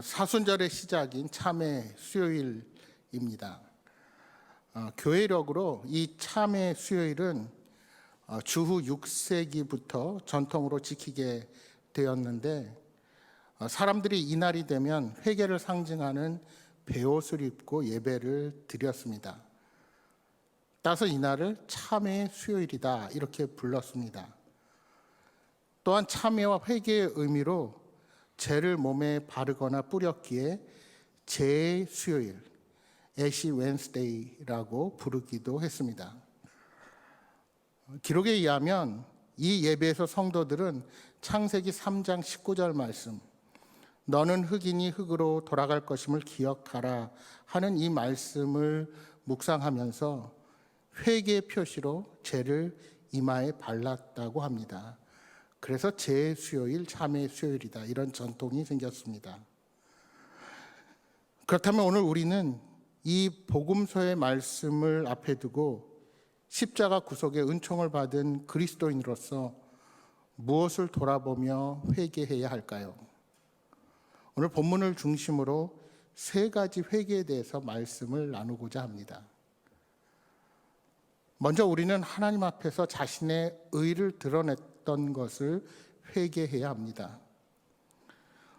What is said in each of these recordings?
사순절의 시작인 참회 수요일입니다. 교회력으로 이 참회 수요일은 주후 6세기부터 전통으로 지키게 되었는데, 사람들이 이날이 되면 회개를 상징하는 베옷을 입고 예배를 드렸습니다. 따라서 이날을 참회 수요일이다 이렇게 불렀습니다. 또한 참회와 회개의 의미로 죄를 몸에 바르거나 뿌렸기에 죄의 수요일, 애시 웬스데이라고 부르기도 했습니다. 기록에 의하면 이 예배에서 성도들은 창세기 3장 19절 말씀, 너는 흙이니 흙으로 돌아갈 것임을 기억하라 하는 이 말씀을 묵상하면서 회개의 표시로 죄를 이마에 발랐다고 합니다. 그래서 죄의 수요일, 참회의 수요일이다 이런 전통이 생겼습니다. 그렇다면 오늘 우리는 이 복음서의 말씀을 앞에 두고 십자가 구속의 은총을 받은 그리스도인으로서 무엇을 돌아보며 회개해야 할까요? 오늘 본문을 중심으로 세 가지 회개에 대해서 말씀을 나누고자 합니다. 먼저 우리는 하나님 앞에서 자신의 의를 드러냈던 것을 회개해야 합니다.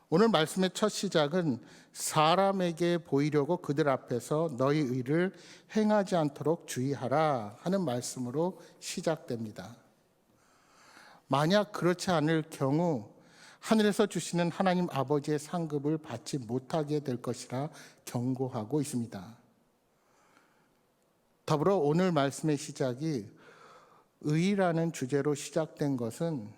오늘 말씀의 첫 시작은 사람에게 보이려고 그들 앞에서 너희 의를 행하지 않도록 주의하라 하는 말씀으로 시작됩니다. 만약 그렇지 않을 경우 하늘에서 주시는 하나님 아버지의 상급을 받지 못하게 될 것이라 경고하고 있습니다. 더불어 오늘 말씀의 시작이 의라는 주제로 시작된 것은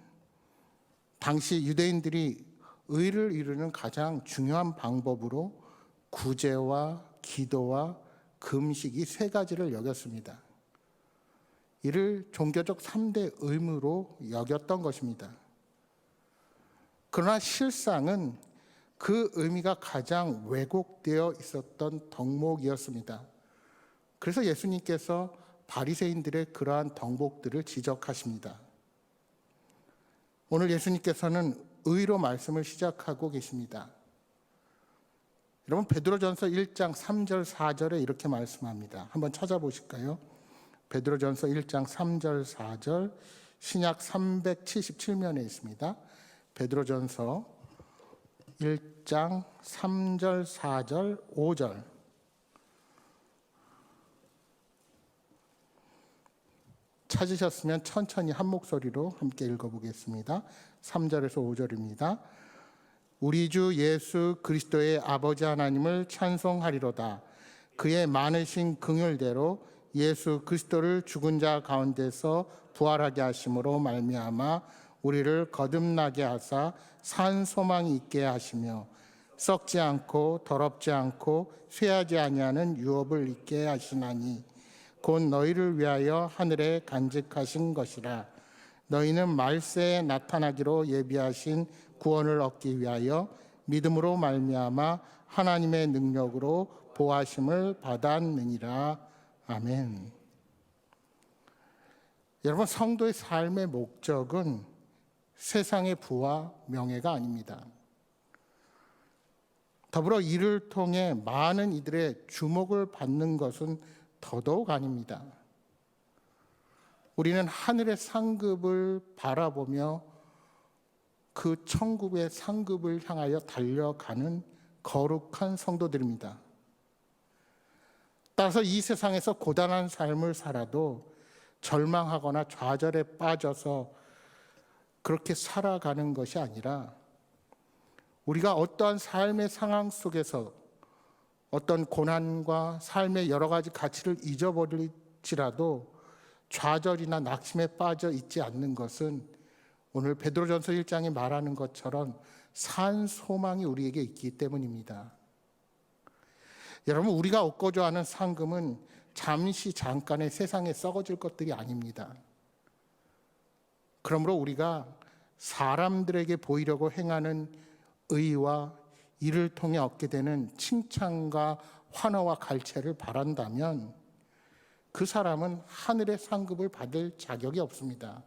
당시 유대인들이 의를 이루는 가장 중요한 방법으로 구제와 기도와 금식이 세 가지를 여겼습니다. 이를 종교적 3대 의무로 여겼던 것입니다. 그러나 실상은 그 의미가 가장 왜곡되어 있었던 덕목이었습니다. 그래서 예수님께서 바리새인들의 그러한 덕목들을 지적하십니다. 오늘 예수님께서는 의로 말씀을 시작하고 계십니다. 여러분 베드로전서 1장 3절 4절에 이렇게 말씀합니다. 한번 찾아보실까요? 베드로전서 1장 3절 4절 신약 377면에 있습니다. 베드로전서 1장 3절 4절 5절 찾으셨으면 천천히 한 목소리로 함께 읽어보겠습니다. 3절에서 5절입니다. 우리 주 예수 그리스도의 아버지 하나님을 찬송하리로다. 그의 많으신 긍휼대로 예수 그리스도를 죽은 자 가운데서 부활하게 하심으로 말미암아 우리를 거듭나게 하사 산 소망이 있게 하시며 썩지 않고 더럽지 않고 쇠하지 아니하는 유업을 있게 하시나니 곧 너희를 위하여 하늘에 간직하신 것이라. 너희는 말세에 나타나기로 예비하신 구원을 얻기 위하여 믿음으로 말미암아 하나님의 능력으로 보하심을 받았느니라. 아멘. 여러분, 성도의 삶의 목적은 세상의 부와 명예가 아닙니다. 더불어 이를 통해 많은 이들의 주목을 받는 것은 더더욱 아닙니다. 우리는 하늘의 상급을 바라보며 그 천국의 상급을 향하여 달려가는 거룩한 성도들입니다. 따라서 이 세상에서 고단한 삶을 살아도 절망하거나 좌절에 빠져서 그렇게 살아가는 것이 아니라 우리가 어떠한 삶의 상황 속에서 어떤 고난과 삶의 여러 가지 가치를 잊어버릴지라도 좌절이나 낙심에 빠져 있지 않는 것은 오늘 베드로전서 1장이 말하는 것처럼 산 소망이 우리에게 있기 때문입니다. 여러분, 우리가 얻고자 하는 상금은 잠시 잠깐의 세상에 썩어질 것들이 아닙니다. 그러므로 우리가 사람들에게 보이려고 행하는 의와 이를 통해 얻게 되는 칭찬과 환호와 갈채를 바란다면 그 사람은 하늘의 상급을 받을 자격이 없습니다.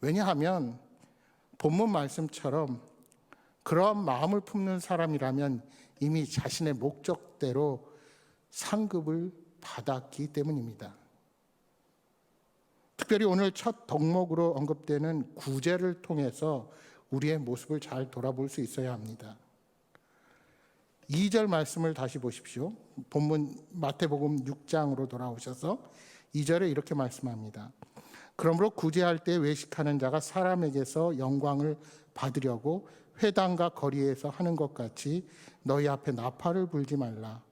왜냐하면 본문 말씀처럼 그런 마음을 품는 사람이라면 이미 자신의 목적대로 상급을 받았기 때문입니다. 특별히 오늘 첫 덕목으로 언급되는 구제를 통해서 우리의 모습을 잘 돌아볼 수 있어야 합니다. 2절 말씀을 다시 보십시오. 본문 마태복음 6장으로 돌아오셔서 2절에 이렇게 말씀합니다. 그러므로 구제할 때 외식하는 자가 사람에게서 영광을 받으려고 회당과 거리에서 하는 것 같이 너희 앞에 나팔을 불지 말라.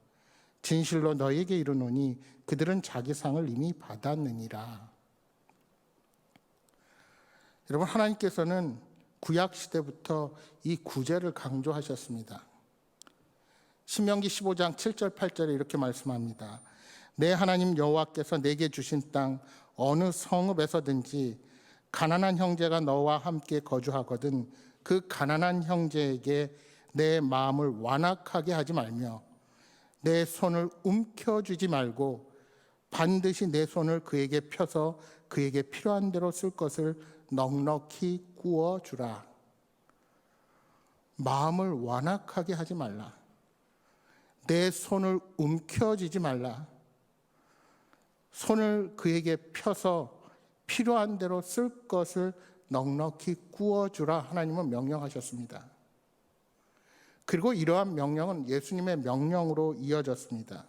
진실로 너희에게 이르노니 그들은 자기 상을 이미 받았느니라. 여러분, 하나님께서는 구약 시대부터 이 구제를 강조하셨습니다. 신명기 15장 7절 8절에 이렇게 말씀합니다. 내 하나님 여호와께서 내게 주신 땅 어느 성읍에서든지 가난한 형제가 너와 함께 거주하거든 그 가난한 형제에게 내 마음을 완악하게 하지 말며 내 손을 움켜쥐지 말고 반드시 내 손을 그에게 펴서 그에게 필요한 대로 쓸 것을 넉넉히 구워주라. 마음을 완악하게 하지 말라. 내 손을 움켜쥐지 말라. 손을 그에게 펴서 필요한 대로 쓸 것을 넉넉히 구워주라. 하나님은 명령하셨습니다. 그리고 이러한 명령은 예수님의 명령으로 이어졌습니다.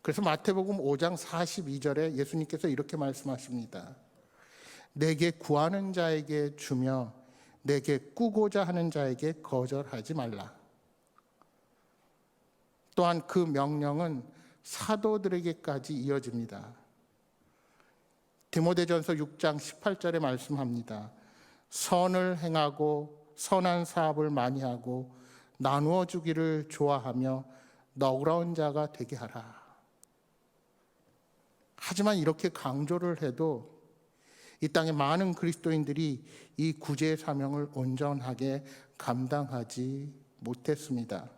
그래서 마태복음 5장 42절에 예수님께서 이렇게 말씀하십니다. 내게 구하는 자에게 주며 내게 꾸고자 하는 자에게 거절하지 말라. 또한 그 명령은 사도들에게까지 이어집니다. 디모데전서 6장 18절에 말씀합니다. 선을 행하고 선한 사업을 많이 하고 나누어 주기를 좋아하며 너그러운 자가 되게 하라. 하지만 이렇게 강조를 해도 이 땅의 많은 그리스도인들이 이 구제의 사명을 온전하게 감당하지 못했습니다.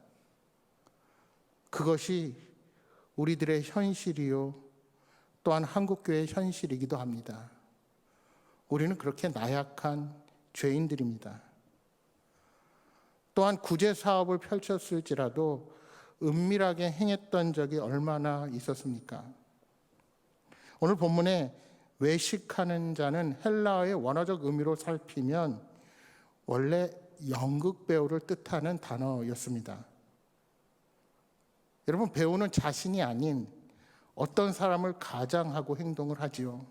그것이 우리들의 현실이요 또한 한국교회의 현실이기도 합니다. 우리는 그렇게 나약한 죄인들입니다. 또한 구제 사업을 펼쳤을지라도 은밀하게 행했던 적이 얼마나 있었습니까? 오늘 본문에 외식하는 자는 헬라어의 원어적 의미로 살피면 원래 연극 배우를 뜻하는 단어였습니다. 여러분, 배우는 자신이 아닌 어떤 사람을 가장하고 행동을 하지요.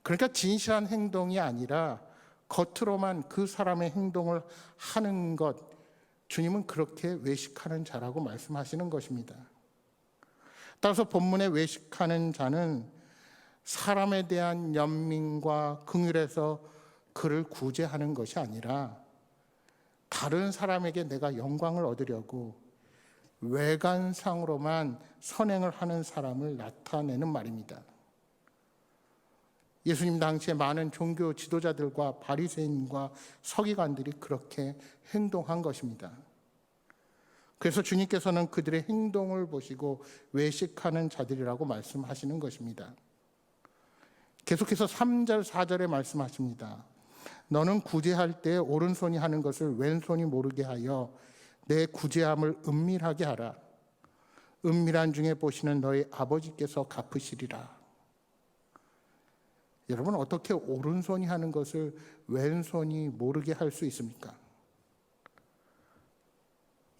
그러니까 진실한 행동이 아니라 겉으로만 그 사람의 행동을 하는 것, 주님은 그렇게 외식하는 자라고 말씀하시는 것입니다. 따라서 본문에 외식하는 자는 사람에 대한 연민과 긍휼에서 그를 구제하는 것이 아니라 다른 사람에게 내가 영광을 얻으려고 외관상으로만 선행을 하는 사람을 나타내는 말입니다. 예수님 당시에 많은 종교 지도자들과 바리새인과 서기관들이 그렇게 행동한 것입니다. 그래서 주님께서는 그들의 행동을 보시고 외식하는 자들이라고 말씀하시는 것입니다. 계속해서 3절 4절에 말씀하십니다. 너는 구제할 때 오른손이 하는 것을 왼손이 모르게 하여 내 구제함을 은밀하게 하라. 은밀한 중에 보시는 너희 아버지께서 갚으시리라. 여러분, 어떻게 오른손이 하는 것을 왼손이 모르게 할 수 있습니까?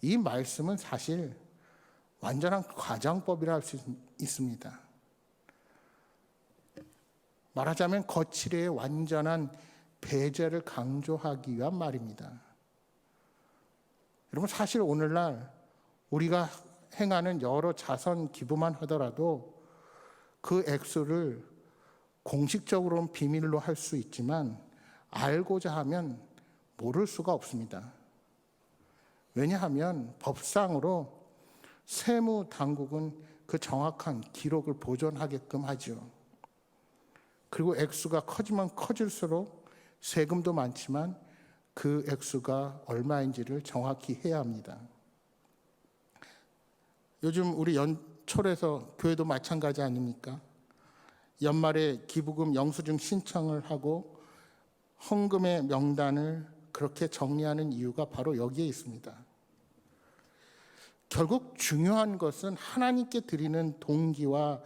이 말씀은 사실 완전한 과장법이라 할 수 있습니다. 말하자면 거칠의 완전한 배제를 강조하기 위한 말입니다. 여러분, 사실 오늘날 우리가 행하는 여러 자선 기부만 하더라도 그 액수를 공식적으로는 비밀로 할 수 있지만 알고자 하면 모를 수가 없습니다. 왜냐하면 법상으로 세무당국은 그 정확한 기록을 보존하게끔 하죠. 그리고 액수가 커지면 커질수록 세금도 많지만 그 액수가 얼마인지를 정확히 해야 합니다. 요즘 우리 연초에서 교회도 마찬가지 아닙니까? 연말에 기부금 영수증 신청을 하고 헌금의 명단을 그렇게 정리하는 이유가 바로 여기에 있습니다. 결국 중요한 것은 하나님께 드리는 동기와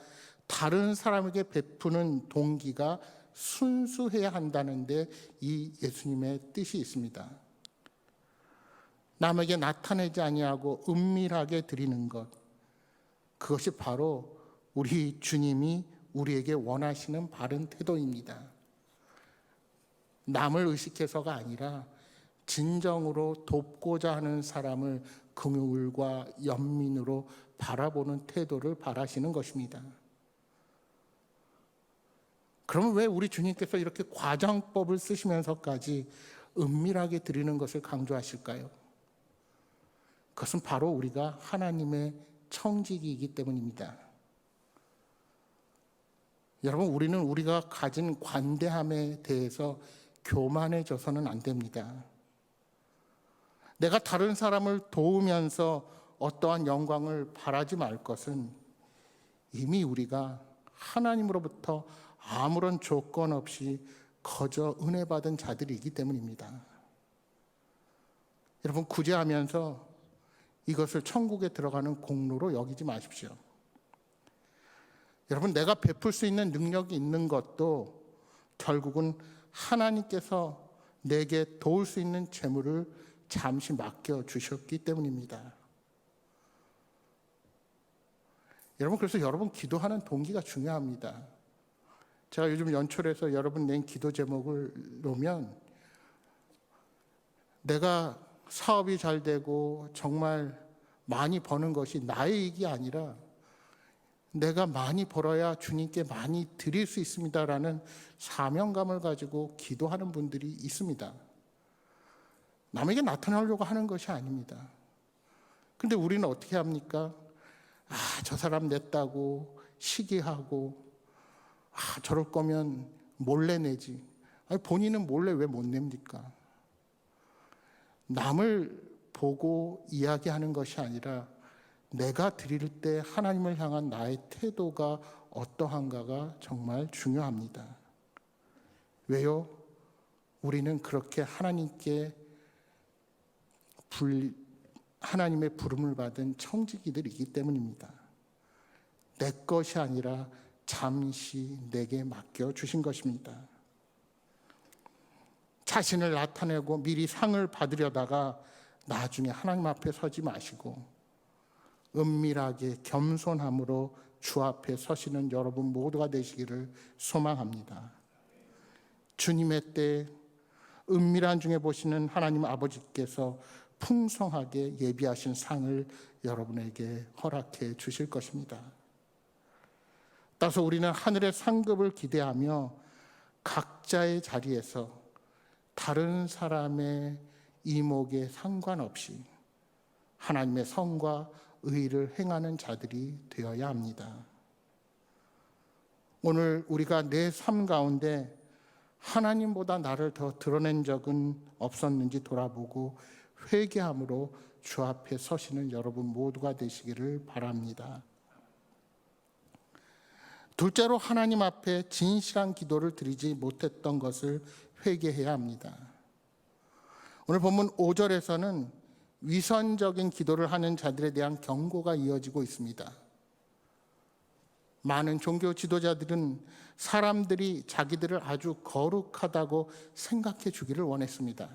다른 사람에게 베푸는 동기가 순수해야 한다는데 이 예수님의 뜻이 있습니다. 남에게 나타내지 아니하고 은밀하게 드리는 것, 그것이 바로 우리 주님이 우리에게 원하시는 바른 태도입니다. 남을 의식해서가 아니라 진정으로 돕고자 하는 사람을 긍휼과 연민으로 바라보는 태도를 바라시는 것입니다. 그러면 왜 우리 주님께서 이렇게 과장법을 쓰시면서까지 은밀하게 드리는 것을 강조하실까요? 그것은 바로 우리가 하나님의 청지기이기 때문입니다. 여러분, 우리는 우리가 가진 관대함에 대해서 교만해져서는 안 됩니다. 내가 다른 사람을 도우면서 어떠한 영광을 바라지 말 것은 이미 우리가 하나님으로부터 아무런 조건 없이 거저 은혜 받은 자들이기 때문입니다. 여러분, 구제하면서 이것을 천국에 들어가는 공로로 여기지 마십시오. 여러분, 내가 베풀 수 있는 능력이 있는 것도 결국은 하나님께서 내게 도울 수 있는 재물을 잠시 맡겨주셨기 때문입니다. 여러분, 그래서 여러분 기도하는 동기가 중요합니다. 제가 요즘 연초에서 여러분 낸 기도 제목을 놓으면, 내가 사업이 잘 되고 정말 많이 버는 것이 나의 이익이 아니라 내가 많이 벌어야 주님께 많이 드릴 수 있습니다라는 사명감을 가지고 기도하는 분들이 있습니다. 남에게 나타나려고 하는 것이 아닙니다. 근데 우리는 어떻게 합니까? 저 사람 냈다고 시기하고, 저럴 거면 몰래 내지. 본인은 몰래 왜 못 냅니까? 남을 보고 이야기하는 것이 아니라 내가 드릴 때 하나님을 향한 나의 태도가 어떠한가가 정말 중요합니다. 왜요? 우리는 그렇게 하나님의 부름을 받은 청지기들이기 때문입니다. 내 것이 아니라 잠시 내게 맡겨주신 것입니다. 자신을 나타내고 미리 상을 받으려다가 나중에 하나님 앞에 서지 마시고 은밀하게 겸손함으로 주 앞에 서시는 여러분 모두가 되시기를 소망합니다. 주님의 때 은밀한 중에 보시는 하나님 아버지께서 풍성하게 예비하신 상을 여러분에게 허락해 주실 것입니다. 따라서 우리는 하늘의 상급을 기대하며 각자의 자리에서 다른 사람의 이목에 상관없이 하나님의 성과 의를 행하는 자들이 되어야 합니다. 오늘 우리가 내 삶 가운데 하나님보다 나를 더 드러낸 적은 없었는지 돌아보고 회개함으로 주 앞에 서시는 여러분 모두가 되시기를 바랍니다. 둘째로, 하나님 앞에 진실한 기도를 드리지 못했던 것을 회개해야 합니다. 오늘 본문 5절에서는 위선적인 기도를 하는 자들에 대한 경고가 이어지고 있습니다. 많은 종교 지도자들은 사람들이 자기들을 아주 거룩하다고 생각해 주기를 원했습니다.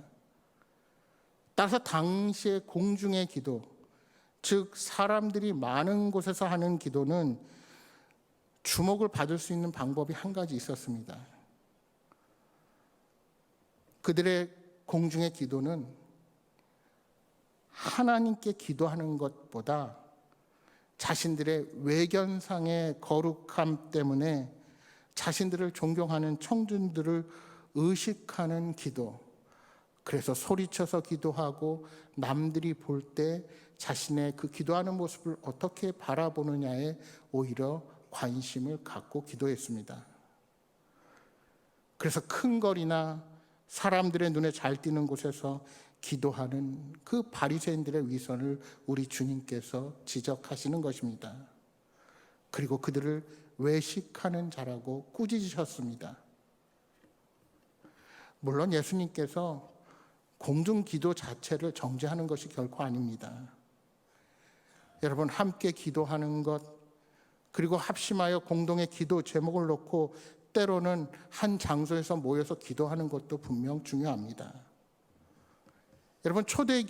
따라서 당시의 공중의 기도, 즉 사람들이 많은 곳에서 하는 기도는 주목을 받을 수 있는 방법이 한 가지 있었습니다. 그들의 공중의 기도는 하나님께 기도하는 것보다 자신들의 외견상의 거룩함 때문에 자신들을 존경하는 청중들을 의식하는 기도, 그래서 소리쳐서 기도하고 남들이 볼 때 자신의 그 기도하는 모습을 어떻게 바라보느냐에 오히려 관심을 갖고 기도했습니다. 그래서 큰 거리나 사람들의 눈에 잘 띄는 곳에서 기도하는 그 바리새인들의 위선을 우리 주님께서 지적하시는 것입니다. 그리고 그들을 외식하는 자라고 꾸짖으셨습니다. 물론 예수님께서 공중 기도 자체를 정죄하는 것이 결코 아닙니다. 여러분, 함께 기도하는 것, 그리고 합심하여 공동의 기도 제목을 놓고 때로는 한 장소에서 모여서 기도하는 것도 분명 중요합니다. 여러분, 초대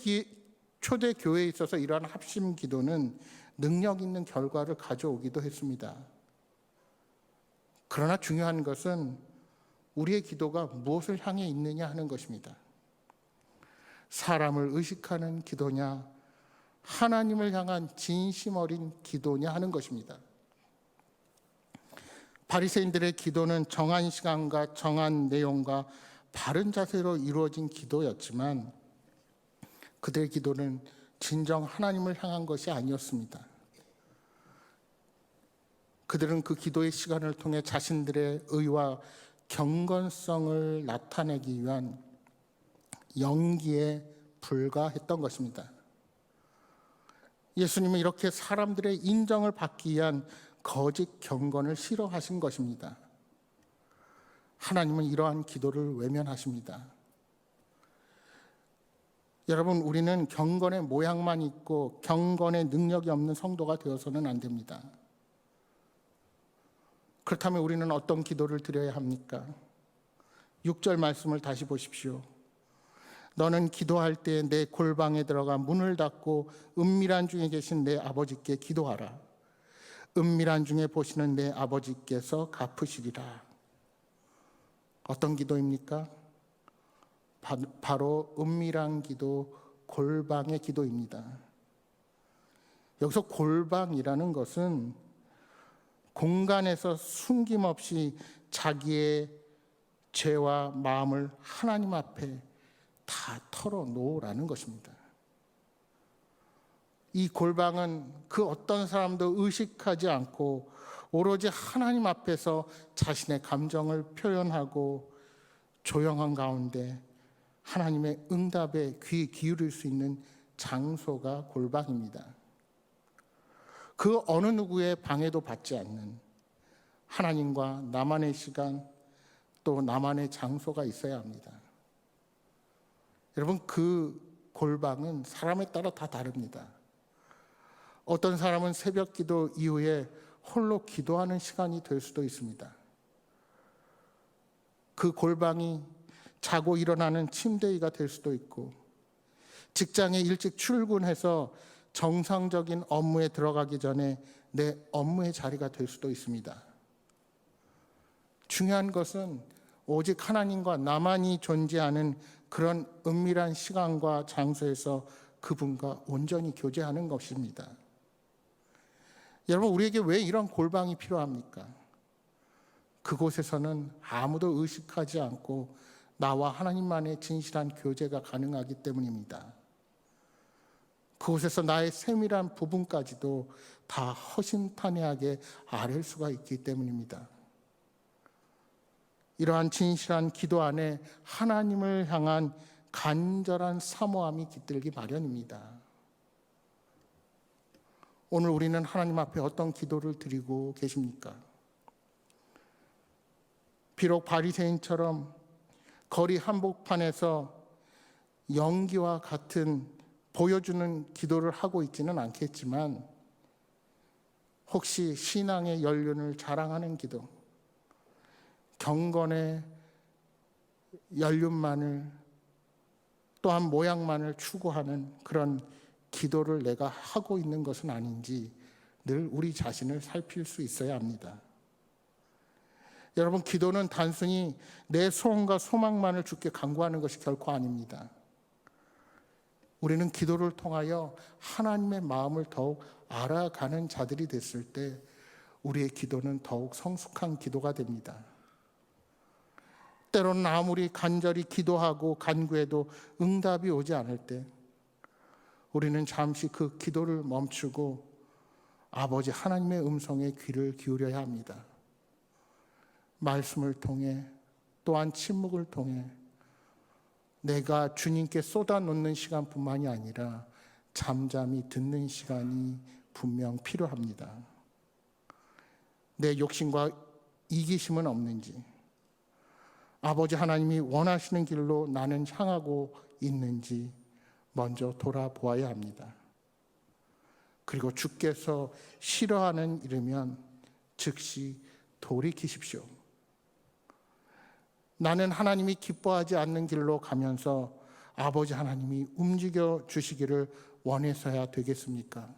교회에 있어서 이러한 합심 기도는 능력 있는 결과를 가져오기도 했습니다. 그러나 중요한 것은 우리의 기도가 무엇을 향해 있느냐 하는 것입니다. 사람을 의식하는 기도냐, 하나님을 향한 진심 어린 기도냐 하는 것입니다. 바리새인들의 기도는 정한 시간과 정한 내용과 바른 자세로 이루어진 기도였지만 그들의 기도는 진정 하나님을 향한 것이 아니었습니다. 그들은 그 기도의 시간을 통해 자신들의 의와 경건성을 나타내기 위한 연기에 불과했던 것입니다. 예수님은 이렇게 사람들의 인정을 받기 위한 거짓 경건을 싫어하신 것입니다. 하나님은 이러한 기도를 외면하십니다. 여러분, 우리는 경건의 모양만 있고 경건의 능력이 없는 성도가 되어서는 안 됩니다. 그렇다면 우리는 어떤 기도를 드려야 합니까? 6절 말씀을 다시 보십시오. 너는 기도할 때 내 골방에 들어가 문을 닫고 은밀한 중에 계신 내 아버지께 기도하라. 은밀한 중에 보시는 내 아버지께서 갚으시리라. 어떤 기도입니까? 바로 은밀한 기도, 골방의 기도입니다. 여기서 골방이라는 것은 공간에서 숨김없이 자기의 죄와 마음을 하나님 앞에 다 털어놓으라는 것입니다. 이 골방은 그 어떤 사람도 의식하지 않고 오로지 하나님 앞에서 자신의 감정을 표현하고 조용한 가운데 하나님의 응답에 귀 기울일 수 있는 장소가 골방입니다. 그 어느 누구의 방해도 받지 않는 하나님과 나만의 시간, 또 나만의 장소가 있어야 합니다. 여러분, 그 골방은 사람에 따라 다 다릅니다. 어떤 사람은 새벽 기도 이후에 홀로 기도하는 시간이 될 수도 있습니다. 그 골방이 자고 일어나는 침대가 될 수도 있고, 직장에 일찍 출근해서 정상적인 업무에 들어가기 전에 내 업무의 자리가 될 수도 있습니다. 중요한 것은 오직 하나님과 나만이 존재하는 그런 은밀한 시간과 장소에서 그분과 온전히 교제하는 것입니다. 여러분, 우리에게 왜 이런 골방이 필요합니까? 그곳에서는 아무도 의식하지 않고 나와 하나님만의 진실한 교제가 가능하기 때문입니다. 그곳에서 나의 세밀한 부분까지도 다 허심탄회하게 아뢰 수가 있기 때문입니다. 이러한 진실한 기도 안에 하나님을 향한 간절한 사모함이 깃들기 마련입니다. 오늘 우리는 하나님 앞에 어떤 기도를 드리고 계십니까? 비록 바리새인처럼 거리 한복판에서 연기와 같은 보여주는 기도를 하고 있지는 않겠지만, 혹시 신앙의 연륜을 자랑하는 기도, 경건의 연륜만을, 또한 모양만을 추구하는 그런 기도를 내가 하고 있는 것은 아닌지 늘 우리 자신을 살필 수 있어야 합니다. 여러분, 기도는 단순히 내 소원과 소망만을 주께 간구하는 것이 결코 아닙니다. 우리는 기도를 통하여 하나님의 마음을 더욱 알아가는 자들이 됐을 때 우리의 기도는 더욱 성숙한 기도가 됩니다. 때로는 아무리 간절히 기도하고 간구해도 응답이 오지 않을 때 우리는 잠시 그 기도를 멈추고 아버지 하나님의 음성에 귀를 기울여야 합니다. 말씀을 통해, 또한 침묵을 통해 내가 주님께 쏟아놓는 시간뿐만이 아니라 잠잠히 듣는 시간이 분명 필요합니다. 내 욕심과 이기심은 없는지, 아버지 하나님이 원하시는 길로 나는 향하고 있는지 먼저 돌아보아야 합니다. 그리고 주께서 싫어하는 일이면 즉시 돌이키십시오. 나는 하나님이 기뻐하지 않는 길로 가면서 아버지 하나님이 움직여 주시기를 원해서야 되겠습니까?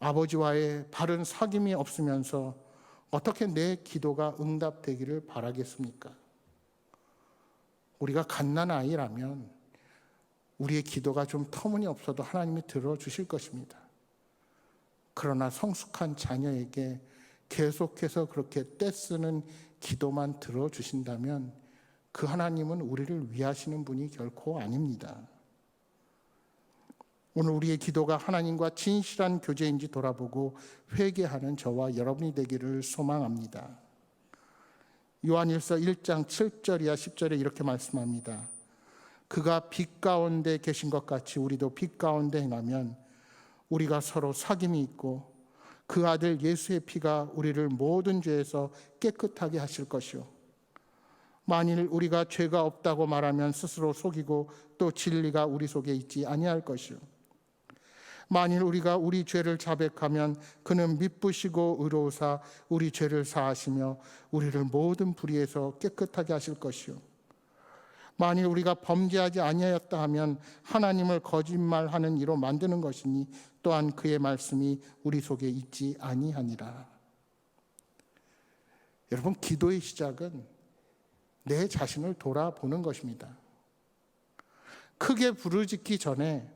아버지와의 바른 사귐이 없으면서 어떻게 내 기도가 응답되기를 바라겠습니까? 우리가 갓난아이라면 우리의 기도가 좀 터무니없어도 하나님이 들어주실 것입니다. 그러나 성숙한 자녀에게 계속해서 그렇게 떼쓰는 기도만 들어주신다면 그 하나님은 우리를 위하시는 분이 결코 아닙니다. 오늘 우리의 기도가 하나님과 진실한 교제인지 돌아보고 회개하는 저와 여러분이 되기를 소망합니다. 요한일서 1장 7절 이하 10절에 이렇게 말씀합니다. 그가 빛 가운데 계신 것 같이 우리도 빛 가운데 행하면 우리가 서로 사귐이 있고 그 아들 예수의 피가 우리를 모든 죄에서 깨끗하게 하실 것이요 만일 우리가 죄가 없다고 말하면 스스로 속이고 또 진리가 우리 속에 있지 아니할 것이요 만일 우리가 우리 죄를 자백하면 그는 미쁘시고 의로우사 우리 죄를 사하시며 우리를 모든 불의에서 깨끗하게 하실 것이요 만일 우리가 범죄하지 아니하였다 하면 하나님을 거짓말하는 이로 만드는 것이니 또한 그의 말씀이 우리 속에 있지 아니하니라. 여러분, 기도의 시작은 내 자신을 돌아보는 것입니다. 크게 부르짖기 전에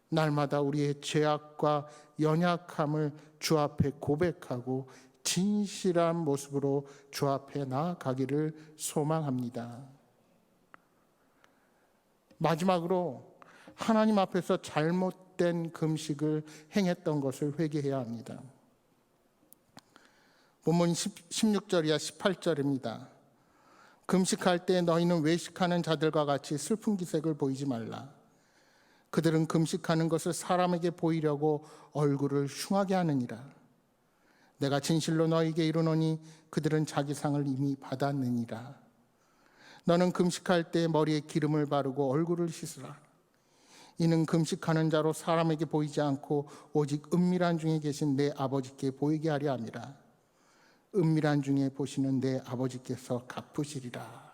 날마다 우리의 죄악과 연약함을 주 앞에 고백하고 진실한 모습으로 주 앞에 나아가기를 소망합니다. 마지막으로 하나님 앞에서 잘못된 금식을 행했던 것을 회개해야 합니다. 본문 16절 이하 18절입니다. 금식할 때 너희는 외식하는 자들과 같이 슬픈 기색을 보이지 말라. 그들은 금식하는 것을 사람에게 보이려고 얼굴을 흉하게 하느니라. 내가 진실로 너희에게 이르노니 그들은 자기 상을 이미 받았느니라. 너는 금식할 때 머리에 기름을 바르고 얼굴을 씻으라. 이는 금식하는 자로 사람에게 보이지 않고 오직 은밀한 중에 계신 내 아버지께 보이게 하려 함이라. 은밀한 중에 보시는 내 아버지께서 갚으시리라.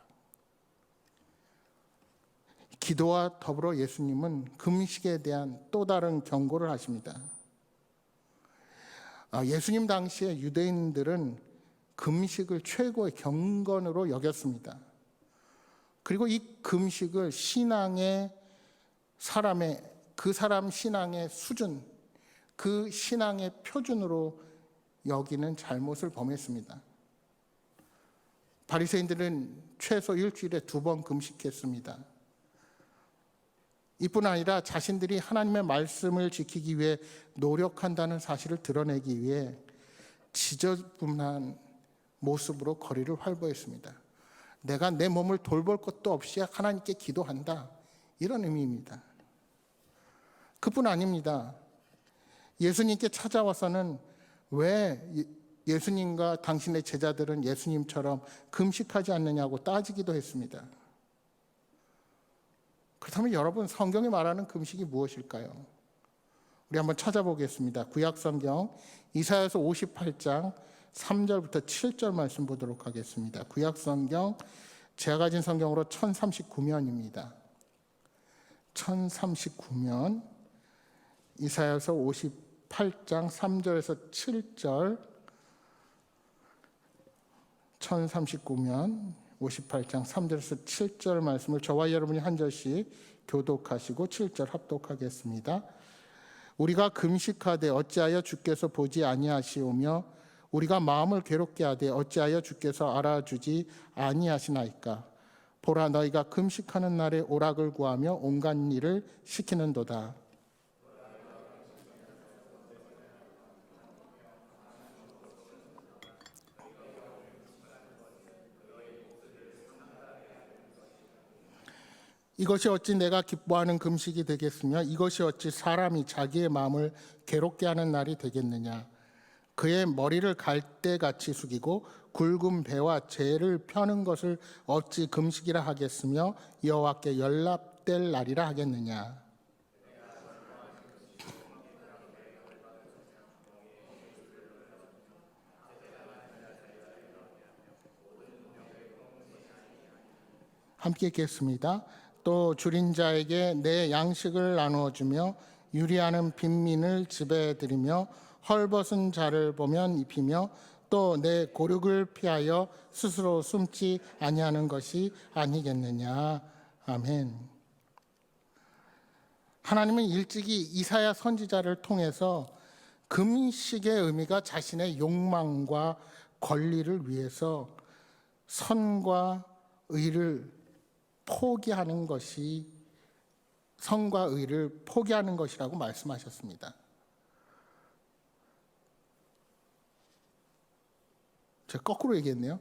기도와 더불어 예수님은 금식에 대한 또 다른 경고를 하십니다. 예수님 당시에 유대인들은 금식을 최고의 경건으로 여겼습니다. 그리고 이 금식을 신앙의 그 사람 신앙의 수준, 그 신앙의 표준으로 여기는 잘못을 범했습니다. 바리새인들은 최소 일주일에 2번 금식했습니다. 이뿐 아니라 자신들이 하나님의 말씀을 지키기 위해 노력한다는 사실을 드러내기 위해 지저분한 모습으로 거리를 활보했습니다. 내가 내 몸을 돌볼 것도 없이 하나님께 기도한다, 이런 의미입니다. 그뿐 아닙니다. 예수님께 찾아와서는 왜 예수님과 당신의 제자들은 예수님처럼 금식하지 않느냐고 따지기도 했습니다. 그렇다면 여러분, 성경이 말하는 금식이 무엇일까요? 우리 한번 찾아보겠습니다. 구약성경 이사야서 58장 3절부터 7절 말씀 보도록 하겠습니다. 구약성경 제가 가진 성경으로 1039면입니다. 1039면 이사야서 58장 3절에서 7절 1039면 58장 3절에서 7절 말씀을 저와 여러분이 한 절씩 교독하시고 7절 합독하겠습니다. 우리가 금식하되 어찌하여 주께서 보지 아니하시오며 우리가 마음을 괴롭게 하되 어찌하여 주께서 알아주지 아니하시나이까. 보라, 너희가 금식하는 날에 오락을 구하며 온갖 일을 시키는도다. 이것이 어찌 내가 기뻐하는 금식이 되겠으며 이것이 어찌 사람이 자기의 마음을 괴롭게 하는 날이 되겠느냐. 그의 머리를 갈대같이 숙이고 굵은 배와 재를 펴는 것을 어찌 금식이라 하겠으며 여호와께 연락될 날이라 하겠느냐. 함께 읽겠습니다. 또 줄인 자에게 내 양식을 나누어 주며 유리하는 빈민을 집에 들이며 헐벗은 자를 보면 입히며 또 내 고륙을 피하여 스스로 숨지 아니하는 것이 아니겠느냐. 아멘. 하나님은 일찍이 이사야 선지자를 통해서 금식의 의미가 자신의 욕망과 권리를 위해서 선과 의를 포기하는 것이 선과 의를 포기하는 것이라고 말씀하셨습니다. 제가 거꾸로 얘기했네요.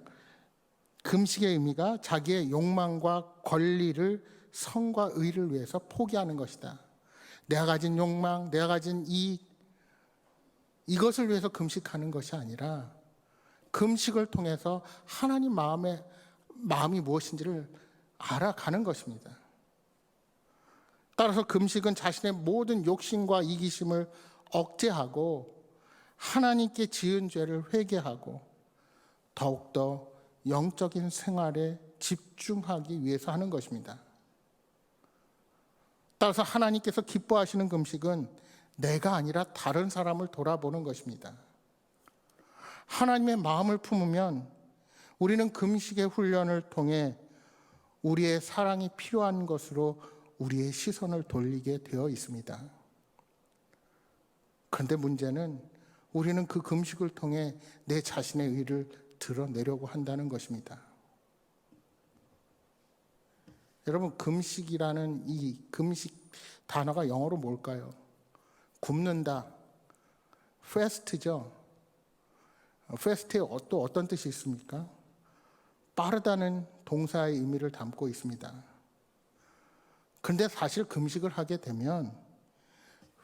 금식의 의미가 자기의 욕망과 권리를 선과 의를 위해서 포기하는 것이다. 내가 가진 욕망, 내가 가진 이것을 위해서 금식하는 것이 아니라 금식을 통해서 하나님 마음이 무엇인지를 알아가는 것입니다. 따라서 금식은 자신의 모든 욕심과 이기심을 억제하고 하나님께 지은 죄를 회개하고 더욱더 영적인 생활에 집중하기 위해서 하는 것입니다. 따라서 하나님께서 기뻐하시는 금식은 내가 아니라 다른 사람을 돌아보는 것입니다. 하나님의 마음을 품으면 우리는 금식의 훈련을 통해 우리의 사랑이 필요한 것으로 우리의 시선을 돌리게 되어 있습니다. 그런데 문제는 우리는 그 금식을 통해 내 자신의 의를 드러내려고 한다는 것입니다. 여러분, 금식이라는 이 금식 단어가 영어로 뭘까요? 굶는다. 패스트죠. 패스트에 또 어떤 뜻이 있습니까? 빠르다는 동사의 의미를 담고 있습니다. 그런데 사실 금식을 하게 되면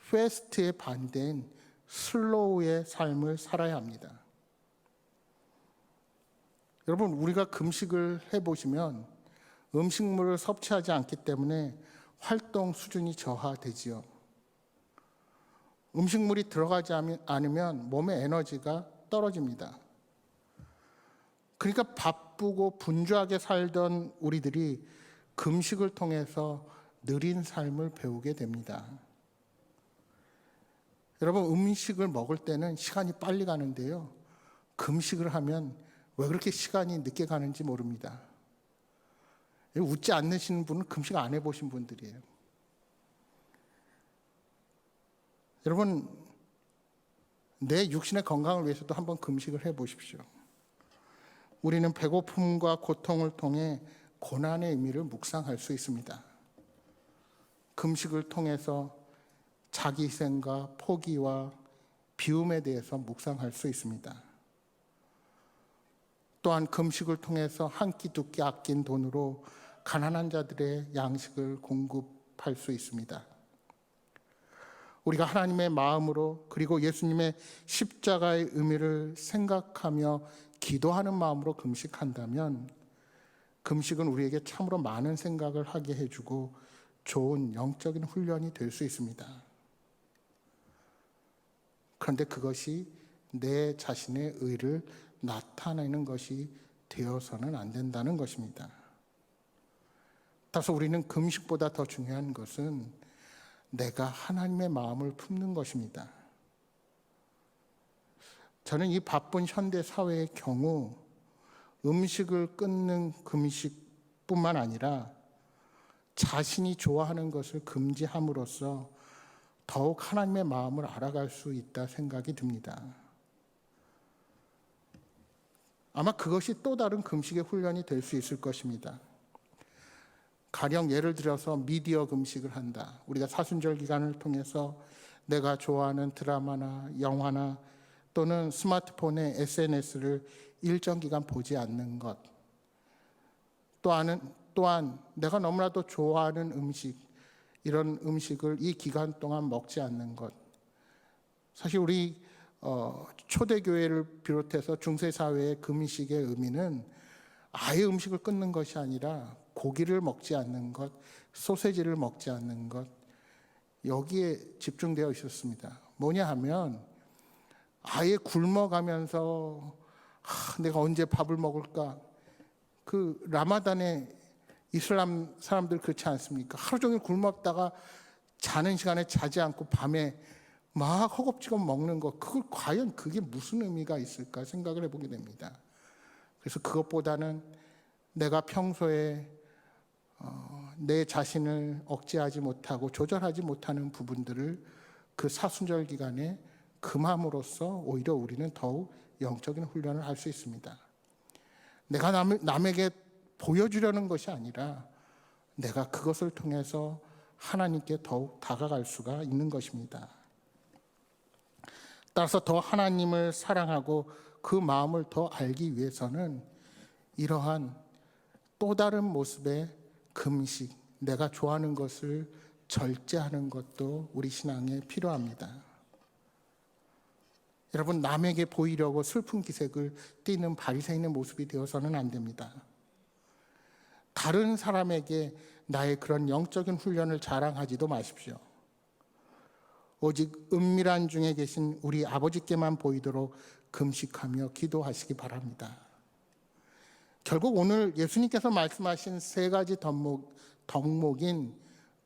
패스트의 반대인 슬로우의 삶을 살아야 합니다. 여러분, 우리가 금식을 해보시면 음식물을 섭취하지 않기 때문에 활동 수준이 저하되지요. 음식물이 들어가지 않으면 몸의 에너지가 떨어집니다. 그러니까 바쁘고 분주하게 살던 우리들이 금식을 통해서 느린 삶을 배우게 됩니다. 여러분, 음식을 먹을 때는 시간이 빨리 가는데요. 금식을 하면 왜 그렇게 시간이 늦게 가는지 모릅니다. 웃지 않으시는 분은 금식 안 해보신 분들이에요. 여러분, 내 육신의 건강을 위해서도 한번 금식을 해보십시오. 우리는 배고픔과 고통을 통해 고난의 의미를 묵상할 수 있습니다. 금식을 통해서 자기 희생과 포기와 비움에 대해서 묵상할 수 있습니다. 또한 금식을 통해서 한 끼 두 끼 아낀 돈으로 가난한 자들의 양식을 공급할 수 있습니다. 우리가 하나님의 마음으로 그리고 예수님의 십자가의 의미를 생각하며 기도하는 마음으로 금식한다면 금식은 우리에게 참으로 많은 생각을 하게 해주고 좋은 영적인 훈련이 될 수 있습니다. 그런데 그것이 내 자신의 의를 나타내는 것이 되어서는 안 된다는 것입니다. 따라서 우리는 금식보다 더 중요한 것은 내가 하나님의 마음을 품는 것입니다. 저는 이 바쁜 현대 사회의 경우 음식을 끊는 금식뿐만 아니라 자신이 좋아하는 것을 금지함으로써 더욱 하나님의 마음을 알아갈 수 있다 생각이 듭니다. 아마 그것이 또 다른 금식의 훈련이 될 수 있을 것입니다. 가령 예를 들어서 미디어 금식을 한다. 우리가 사순절 기간을 통해서 내가 좋아하는 드라마나 영화나 또는 스마트폰의 SNS를 일정 기간 보지 않는 것. 또한 내가 너무나도 좋아하는 음식, 이런 음식을 이 기간 동안 먹지 않는 것. 사실 우리 초대교회를 비롯해서 중세사회의 금식의 의미는 아예 음식을 끊는 것이 아니라 고기를 먹지 않는 것, 소세지를 먹지 않는 것, 여기에 집중되어 있었습니다. 뭐냐 하면 아예 굶어가면서 내가 언제 밥을 먹을까? 그 라마단에 이슬람 사람들 그렇지 않습니까? 하루 종일 굶었다가 자는 시간에 자지 않고 밤에 막 허겁지겁 먹는 것, 그걸 과연 그게 무슨 의미가 있을까 생각을 해보게 됩니다. 그래서 그것보다는 내가 평소에 내 자신을 억제하지 못하고 조절하지 못하는 부분들을 그 사순절 기간에 금함으로써 오히려 우리는 더욱 영적인 훈련을 할 수 있습니다. 내가 남에게 보여주려는 것이 아니라 내가 그것을 통해서 하나님께 더욱 다가갈 수가 있는 것입니다. 따라서 더 하나님을 사랑하고 그 마음을 더 알기 위해서는 이러한 또 다른 모습의 금식, 내가 좋아하는 것을 절제하는 것도 우리 신앙에 필요합니다. 여러분, 남에게 보이려고 슬픈 기색을 띠는 바리새인의 모습이 되어서는 안 됩니다. 다른 사람에게 나의 그런 영적인 훈련을 자랑하지도 마십시오. 오직 은밀한 중에 계신 우리 아버지께만 보이도록 금식하며 기도하시기 바랍니다. 결국 오늘 예수님께서 말씀하신 세 가지 덕목인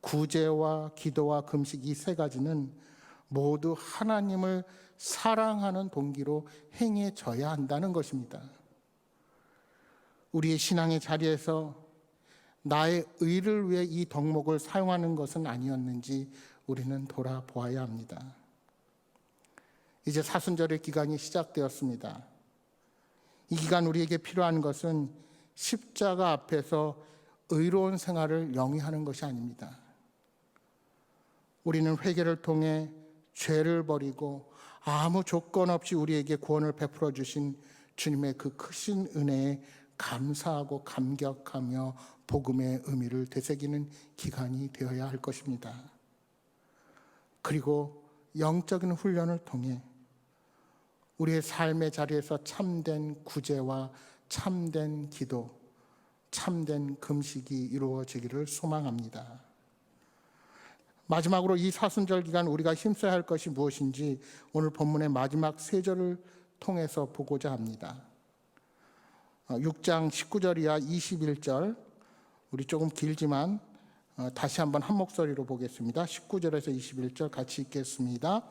구제와 기도와 금식, 이 세 가지는 모두 하나님을 사랑하는 동기로 행해져야 한다는 것입니다. 우리의 신앙의 자리에서 나의 의를 위해 이 덕목을 사용하는 것은 아니었는지 우리는 돌아보아야 합니다. 이제 사순절의 기간이 시작되었습니다. 이 기간 우리에게 필요한 것은 십자가 앞에서 의로운 생활을 영위하는 것이 아닙니다. 우리는 회개를 통해 죄를 버리고 아무 조건 없이 우리에게 구원을 베풀어 주신 주님의 그 크신 은혜에 감사하고 감격하며 복음의 의미를 되새기는 기간이 되어야 할 것입니다. 그리고 영적인 훈련을 통해 우리의 삶의 자리에서 참된 구제와 참된 기도, 참된 금식이 이루어지기를 소망합니다. 마지막으로 이 사순절 기간 우리가 힘써야 할 것이 무엇인지 오늘 본문의 마지막 세 절을 통해서 보고자 합니다. 6장 19절 이하 21절, 우리 조금 길지만 다시 한번 한 목소리로 보겠습니다. 19절에서 21절 같이 읽겠습니다.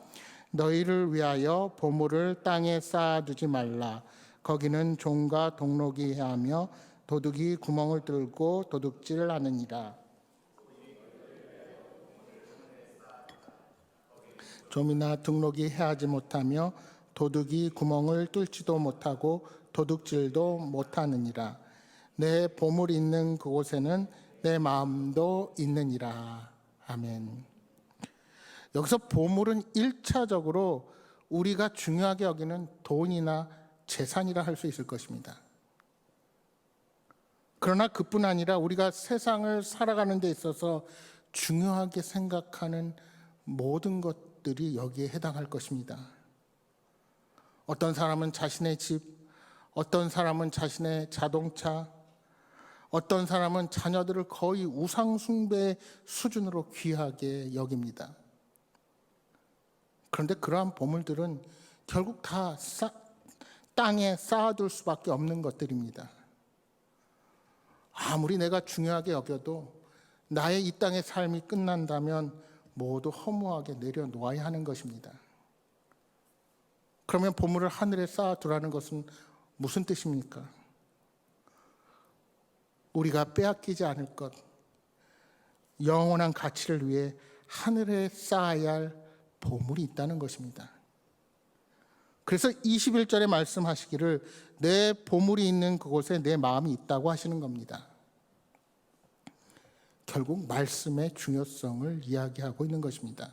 너희를 위하여 보물을 땅에 쌓아두지 말라. 거기는 종과 동록이 해하며 도둑이 구멍을 뚫고 도둑질하느니라. 좀이나 등록이 해하지 못하며 도둑이 구멍을 뚫지도 못하고 도둑질도 못하느니라. 내 보물이 있는 그곳에는 내 마음도 있느니라. 아멘. 여기서 보물은 1차적으로 우리가 중요하게 여기는 돈이나 재산이라 할 수 있을 것입니다. 그러나 그뿐 아니라 우리가 세상을 살아가는 데 있어서 중요하게 생각하는 모든 것들이 여기에 해당할 것입니다. 어떤 사람은 자신의 집, 어떤 사람은 자신의 자동차, 어떤 사람은 자녀들을 거의 우상 숭배 수준으로 귀하게 여깁니다. 그런데 그러한 보물들은 결국 다 땅에 쌓아둘 수밖에 없는 것들입니다. 아무리 내가 중요하게 여겨도 나의 이 땅의 삶이 끝난다면 모두 허무하게 내려놓아야 하는 것입니다. 그러면 보물을 하늘에 쌓아두라는 것은 무슨 뜻입니까? 우리가 빼앗기지 않을 것, 영원한 가치를 위해 하늘에 쌓아야 할 보물이 있다는 것입니다. 그래서 21절에 말씀하시기를 내 보물이 있는 그곳에 내 마음이 있다고 하시는 겁니다. 결국 말씀의 중요성을 이야기하고 있는 것입니다.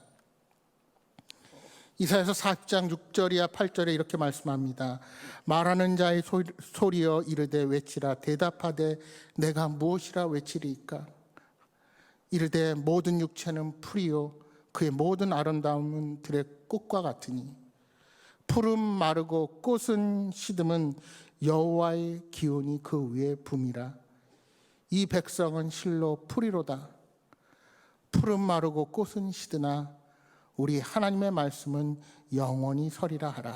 이사야서 40장 6절이야 8절에 이렇게 말씀합니다. 말하는 자의 소리여 이르되 외치라. 대답하되 내가 무엇이라 외치리이까. 이르되 모든 육체는 풀이요 그의 모든 아름다움은 들의 꽃과 같으니 푸른 마르고 꽃은 시듬은 여호와의 기운이 그 위에 붐이라. 이 백성은 실로 풀이로다. 푸른 마르고 꽃은 시드나 우리 하나님의 말씀은 영원히 서리라 하라.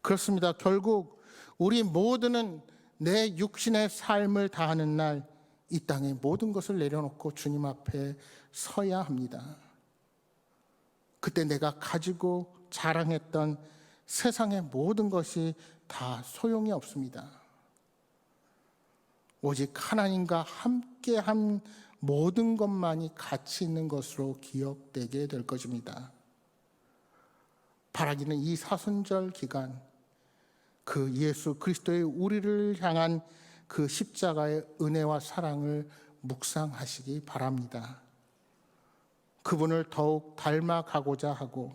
그렇습니다. 결국 우리 모두는 내 육신의 삶을 다하는 날 이 땅의 모든 것을 내려놓고 주님 앞에 서야 합니다. 그때 내가 가지고 자랑했던 세상의 모든 것이 다 소용이 없습니다. 오직 하나님과 함께한 모든 것만이 가치 있는 것으로 기억되게 될 것입니다. 바라기는 이 사순절 기간 그 예수 그리스도의 우리를 향한 그 십자가의 은혜와 사랑을 묵상하시기 바랍니다. 그분을 더욱 닮아가고자 하고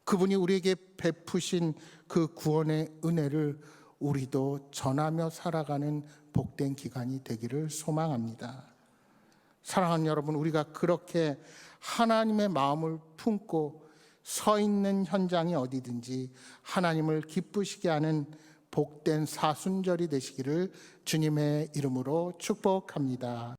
그분이 우리에게 베푸신 그 구원의 은혜를 우리도 전하며 살아가는 복된 기간이 되기를 소망합니다. 사랑하는 여러분, 우리가 그렇게 하나님의 마음을 품고 서 있는 현장이 어디든지 하나님을 기쁘시게 하는 복된 사순절이 되시기를 주님의 이름으로 축복합니다.